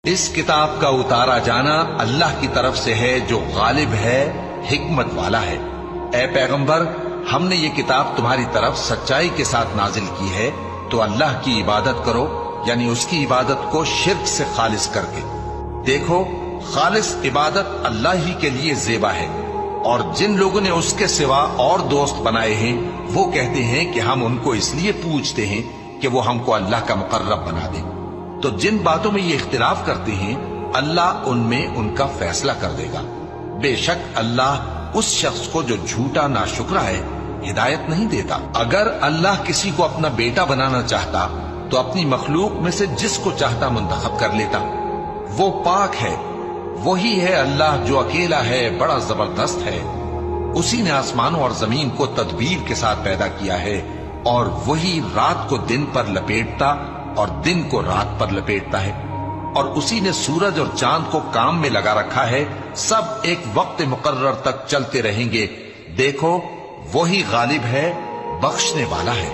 اس کتاب کا اتارا جانا اللہ کی طرف سے ہے جو غالب ہے، حکمت والا ہے۔ اے پیغمبر، ہم نے یہ کتاب تمہاری طرف سچائی کے ساتھ نازل کی ہے، تو اللہ کی عبادت کرو، یعنی اس کی عبادت کو شرک سے خالص کر کے۔ دیکھو، خالص عبادت اللہ ہی کے لیے زیبا ہے، اور جن لوگوں نے اس کے سوا اور دوست بنائے ہیں وہ کہتے ہیں کہ ہم ان کو اس لیے پوجتے ہیں کہ وہ ہم کو اللہ کا مقرب بنا دیں۔ تو جن باتوں میں یہ اختلاف کرتے ہیں اللہ ان میں ان کا فیصلہ کر دے گا۔ بے شک اللہ اس شخص کو جو جھوٹا ناشکرا ہے ہدایت نہیں دیتا۔ اگر اللہ کسی کو اپنا بیٹا بنانا چاہتا تو اپنی مخلوق میں سے جس کو چاہتا منتخب کر لیتا۔ وہ پاک ہے، وہی ہے اللہ جو اکیلا ہے، بڑا زبردست ہے۔ اسی نے آسمانوں اور زمین کو تدبیر کے ساتھ پیدا کیا ہے، اور وہی رات کو دن پر لپیٹتا اور دن کو رات پر لپیٹتا ہے، اور اسی نے سورج اور چاند کو کام میں لگا رکھا ہے، سب ایک وقت مقرر تک چلتے رہیں گے۔ دیکھو، وہی غالب ہے، بخشنے والا ہے۔